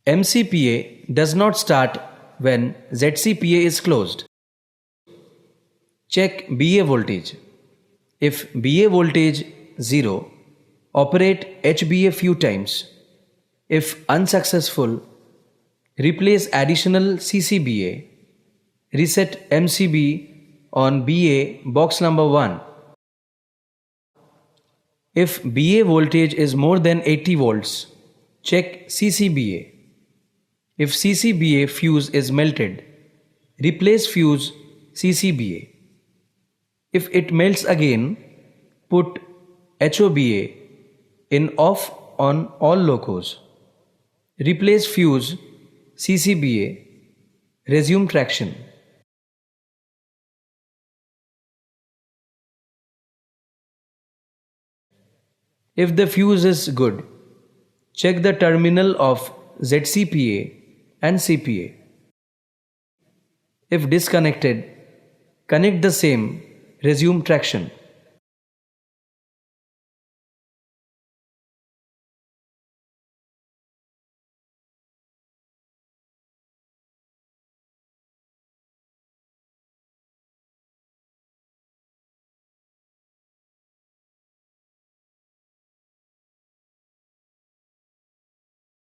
MCPA does not start when ZCPA is closed. Check BA voltage. If BA voltage 0, operate HBA few times. If unsuccessful, replace additional CCBA. Reset MCB on BA box number 1. If BA voltage is more than 80 volts, check CCBA. If CCBA fuse is melted, replace fuse CCBA. If it melts again, put HOBA in off on all locos. Replace fuse CCBA. Resume traction. If the fuse is good, check the terminal of ZCPA and CPA. If disconnected, connect the same, resume traction.